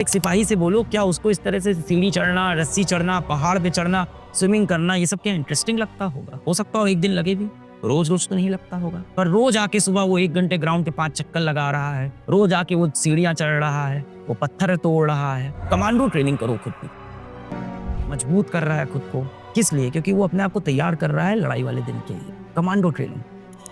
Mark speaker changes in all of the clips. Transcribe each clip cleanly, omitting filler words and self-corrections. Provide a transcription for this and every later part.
Speaker 1: एक सिपाही से बोलो क्या उसको इस तरह से सीढ़ी चढ़ना, रस्सी चढ़ना, पहाड़ पे चढ़ना, स्विमिंग करना, ये सब क्या इंटरेस्टिंग लगता होगा? हो सकता है एक दिन लगे भी, रोज रोज तो नहीं लगता होगा, पर रोज आके सुबह वो 1 घंटे ग्राउंड के 5 चक्कर लगा रहा है, रोज आके वो सीढ़ियां चढ़ रहा है, वो पत्थर तोड़ रहा है। कमांडो ट्रेनिंग करो खुद की, मजबूत कर रहा है खुद को। किस लिए? क्योंकि वो अपने आप को तैयार कर रहा है लड़ाई वाले दिन के लिए। कमांडो ट्रेनिंग,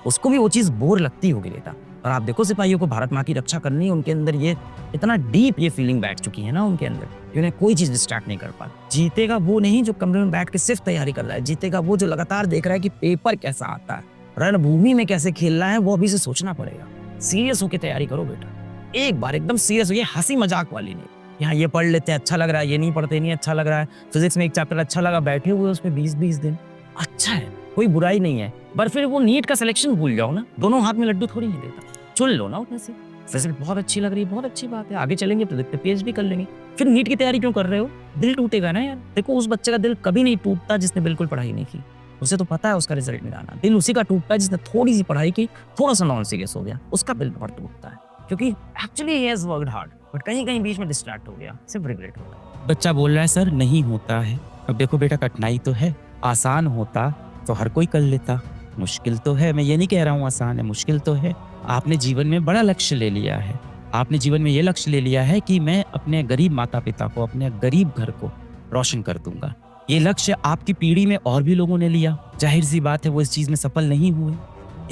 Speaker 1: उसको भी वो चीज बोर लगती होगी बेटा। और आप देखो सिपाहियों को भारत माँ की रक्षा करनी है, उनके अंदर ये इतना डीप ये फीलिंग बैठ चुकी है ना उनके अंदर कि उन्हें कोई चीज डिस्ट्रैक्ट नहीं कर पाती। जीतेगा वो नहीं जो कमरे में बैठ के सिर्फ तैयारी कर रहा है, जीतेगा वो जो लगातार देख रहा है कि पेपर कैसा आता है, रणभूमि में कैसे खेलना है, वो अभी से सोचना पड़ेगा। सीरियस होकर तैयारी करो बेटा, एक बार एकदम सीरियस हो। ये हंसी मजाक वाली नहीं, यहाँ ये पढ़ लेते हैं अच्छा लग रहा है, ये नहीं पढ़ते नहीं अच्छा लग रहा है, फिजिक्स में एक चैप्टर अच्छा लगा, बैठे हुए उस पर 20-20 दिन, अच्छा है, कोई बुराई नहीं है। पर फिर वो नीट का सिलेक्शन भूल जाओ ना, दोनों हाथ में लड्डू थोड़ी नहीं देता, चुन लो ना उसमें से। फिजिक्स बहुत अच्छी लग रही है, बहुत अच्छी बात है, आगे चलेंगे तो देखते पीएचडी कर लेंगे। फिर नीट की तैयारी क्यों कर रहे हो? दिल टूटेगा ना यार। देखो उस बच्चे का दिल कभी नहीं टूटता जिसने बिल्कुल पढ़ाई नहीं की, उसे तो पता है उसका रिजल्ट नहीं आना। दिल उसी का टूटता है जिसने थोड़ी सी पढ़ाई की, थोड़ा सा नॉन सीरियस हो गया, उसका दिल बहुत टूटता है, क्योंकि actually he has worked hard, but कहीं कहीं बीच में डिस्ट्रैक्ट हो गया, सिर्फ रिग्रेट होता है।
Speaker 2: बच्चा बोल रहा है सर नहीं होता है। अब देखो बेटा, कठिनाई तो है, आसान होता तो हर कोई कर लेता, मुश्किल तो है। मैं ये नहीं कह रहा हूँ आसान है, मुश्किल तो है। आपने जीवन में बड़ा लक्ष्य ले लिया है, आपने जीवन में ये लक्ष्य ले लिया है कि मैं अपने गरीब माता पिता को, अपने गरीब घर को रोशन कर दूंगा। ये लक्ष्य आपकी पीढ़ी में और भी लोगों ने लिया, जाहिर सी बात है वो इस चीज में सफल नहीं हुए,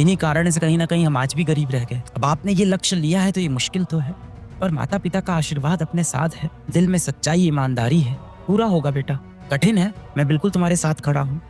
Speaker 2: इन्हीं कारण से कहीं ना कहीं हम आज भी गरीब रह गए। अब आपने ये लक्ष्य लिया है तो ये मुश्किल तो है, पर माता पिता का आशीर्वाद अपने साथ है, दिल में सच्चाई ईमानदारी है, पूरा होगा बेटा। कठिन है, मैं बिल्कुल तुम्हारे साथ खड़ा हूँ,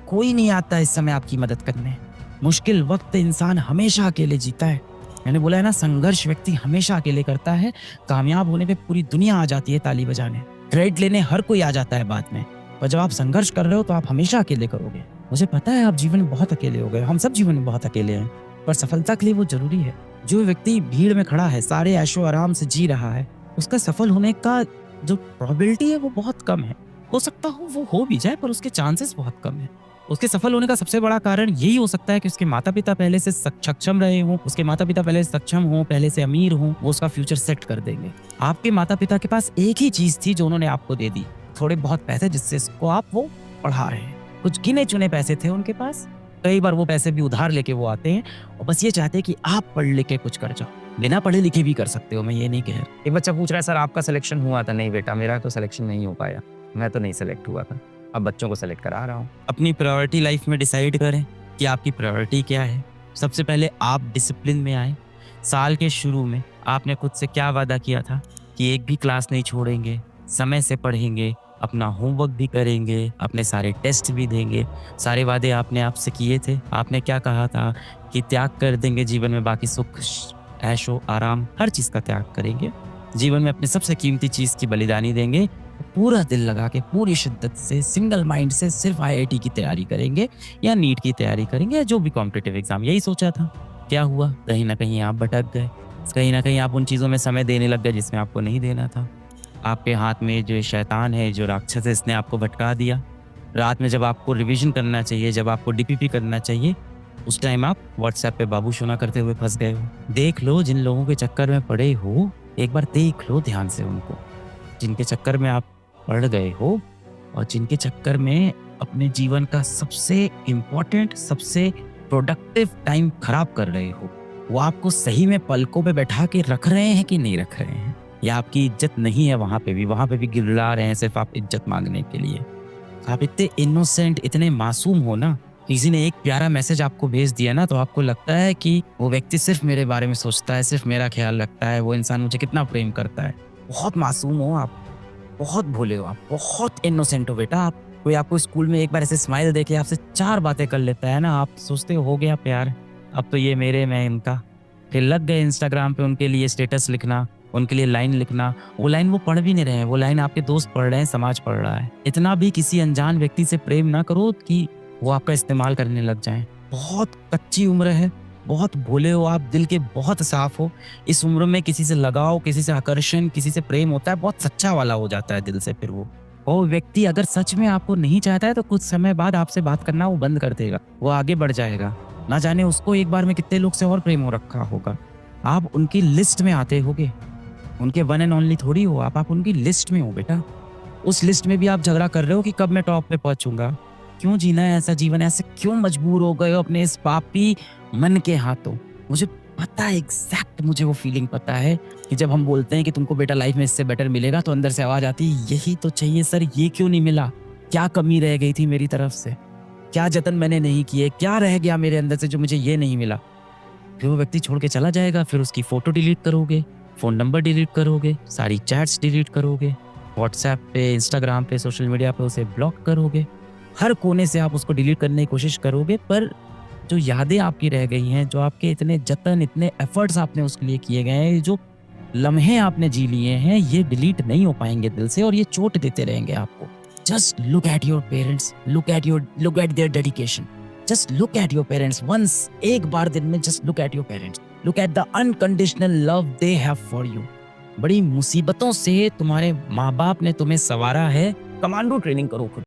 Speaker 2: कोई नहीं आता इस समय आपकी मदद करने। मुश्किल वक्त इंसान हमेशा अकेले जीता है। मैंने बोला है ना, संघर्ष व्यक्ति हमेशा अकेले करता है, कामयाब होने पे पूरी दुनिया आ जाती है ताली बजाने, क्रेडिट लेने हर कोई आ जाता है बाद में, पर जब आप संघर्ष कर रहे हो तो आप हमेशा अकेले करोगे। मुझे पता है आप जीवन में बहुत अकेले हो गए, हम सब जीवन में बहुत अकेले हैं, पर सफलता के लिए वो जरूरी है। जो व्यक्ति भीड़ में खड़ा है, सारे ऐशो आराम से जी रहा है, उसका सफल होने का जो प्रोबेबिलिटी है वो बहुत कम है। हो सकता हो वो हो भी जाए, पर उसके चांसेस बहुत कम है। उसके सफल होने का सबसे बड़ा कारण यही हो सकता है कि उसके माता पिता पहले से सक्षम रहे हों, उसके माता पिता पहले से सक्षम हों, पहले से अमीर हों, वो उसका फ्यूचर सेट कर देंगे। आपके माता पिता के पास एक ही चीज थी जो उन्होंने आपको दे दी, थोड़े बहुत पैसे, जिससे इसको आप वो पढ़ा रहे हैं। कुछ गिने चुने पैसे थे उनके पास, कई बार वो पैसे भी उधार लेके वो आते हैं और बस ये चाहते हैं कि आप पढ़ लिख के कुछ कर जाओ। बिना पढ़े लिखे भी कर सकते हो, मैं ये नहीं कह रहा।
Speaker 1: एक बच्चा पूछ रहा है सर आपका सिलेक्शन हुआ था? नहीं बेटा, मेरा तो सिलेक्शन नहीं हो पाया, मैं तो नहीं सिलेक्ट हुआ था, अब बच्चों को सेलेक्ट करा रहा हूँ।
Speaker 2: अपनी प्रायोरिटी लाइफ में डिसाइड करें कि आपकी प्रायोरिटी क्या है। सबसे पहले आप डिसिप्लिन में आए। साल के शुरू में आपने खुद से क्या वादा किया था कि एक भी क्लास नहीं छोड़ेंगे, समय से पढ़ेंगे, अपना होमवर्क भी करेंगे, अपने सारे टेस्ट भी देंगे। सारे वादे आपने आपसे किए थे। आपने क्या कहा था कि त्याग कर देंगे जीवन में, बाकी सुख ऐशो आराम हर चीज़ का त्याग करेंगे, जीवन में अपने सबसे कीमती चीज़ की बलिदानी देंगे, पूरा दिल लगा के पूरी शिद्दत से सिंगल माइंड से सिर्फ आईआईटी की तैयारी करेंगे या नीट की तैयारी करेंगे या जो भी कॉम्पिटिटिव एग्जाम। यही सोचा था। क्या हुआ? कहीं ना कहीं आप भटक गए, कहीं ना कहीं आप उन चीज़ों में समय देने लग गए जिसमें आपको नहीं देना था। आपके हाथ में जो शैतान है, जो राक्षस है, इसने आपको भटका दिया। रात में जब आपको रिविजन करना चाहिए, जब आपको डीपीपी करना चाहिए, उस टाइम आप व्हाट्सएप पे बाबू सोना करते हुए फंस गए हो। देख लो, जिन लोगों के चक्कर में पड़े हो एक बार देख लो ध्यान से उनको, जिनके चक्कर में आप पड़ गए हो और जिनके चक्कर में अपने जीवन का सबसे इम्पोर्टेंट, सबसे प्रोडक्टिव टाइम खराब कर रहे हो। वो आपको सही में पलकों पे बैठा के रख रहे हैं कि नहीं रख रहे हैं, या आपकी इज्जत नहीं है वहाँ पे भी गिड़गिड़ा रहे हैं सिर्फ आप इज्जत मांगने के लिए। आप इतने इनोसेंट, इतने मासूम हो ना, किसी ने एक प्यारा मैसेज आपको भेज दिया ना तो आपको लगता है कि वो व्यक्ति सिर्फ मेरे बारे में सोचता है, सिर्फ मेरा ख्याल रखता है, वो इंसान मुझे कितना प्रेम करता है। बहुत मासूम हो आप, बहुत भोले हो आप, बहुत इनोसेंट हो बेटा आप। कोई आपको स्कूल में एक बार ऐसे स्माइल देके आपसे 4 बातें कर लेता है ना, आप सोचते हो गया प्यार, अब तो ये मेरे, मैं इनका। फिर लग गए इंस्टाग्राम पे उनके लिए स्टेटस लिखना, उनके लिए लाइन लिखना। वो लाइन वो पढ़ भी नहीं रहे हैं, वो लाइन आपके दोस्त पढ़ रहे हैं, समाज पढ़ रहा है। इतना भी किसी अनजान व्यक्ति से प्रेम ना करो कि वो आपका इस्तेमाल करने लग जाएं। बहुत कच्ची उम्र है, बहुत भोले हो आप, दिल के बहुत साफ हो। इस उम्र में किसी से लगाव, किसी से आकर्षण, किसी से प्रेम होता है, बहुत सच्चा वाला हो जाता है दिल से। फिर वो व्यक्ति अगर सच में आपको नहीं चाहता है तो कुछ समय बाद आपसे बात करना वो बंद कर देगा, वो आगे बढ़ जाएगा। ना जाने उसको एक बार में कितने लोग से और प्रेम हो रखा होगा, आप उनकी लिस्ट में आते होगे। उनके वन एंड ओनली थोड़ी हो आप उनकी लिस्ट में हो बेटा। उस लिस्ट में भी आप झगड़ा कर रहे हो कि कब मैं टॉप पे पहुंचूंगा। क्यों जीना है ऐसा जीवन, ऐसे क्यों मजबूर हो गए हो अपने इस पापी मन के हाथों। मुझे पता है एग्जैक्ट, मुझे वो फीलिंग पता है कि जब हम बोलते हैं कि तुमको बेटा लाइफ में इससे बेटर मिलेगा तो अंदर से आवाज आती है यही तो चाहिए सर, ये क्यों नहीं मिला, क्या कमी रह गई थी मेरी तरफ से, क्या जतन मैंने नहीं किए, क्या रह गया मेरे अंदर से जो मुझे ये नहीं मिला। फिर वो व्यक्ति छोड़ के चला जाएगा, फिर उसकी फोटो डिलीट करोगे, फोन नंबर डिलीट करोगे, सारी चैट्स डिलीट करोगे, व्हाट्सएप पे, इंस्टाग्राम पे, सोशल मीडिया पे उसे ब्लॉक करोगे, हर कोने से आप उसको डिलीट करने की कोशिश करोगे। पर जो यादें आपकी रह गई हैं, जो आपके इतने जतन, इतने एफर्ट्स आपने उसके लिए किए गए हैं, जो लम्हे आपने जी लिए हैं, ये डिलीट नहीं हो पाएंगे दिल से और ये चोट देते रहेंगे आपको। Just look at your parents, look at their dedication, just look at your parents once, एक बार दिन में just look at your parents, look at the unconditional love they have for you. बड़ी मुसीबतों से तुम्हारे माँ बाप ने तुम्हें संवारा है।
Speaker 1: कमांडो ट्रेनिंग करो खुद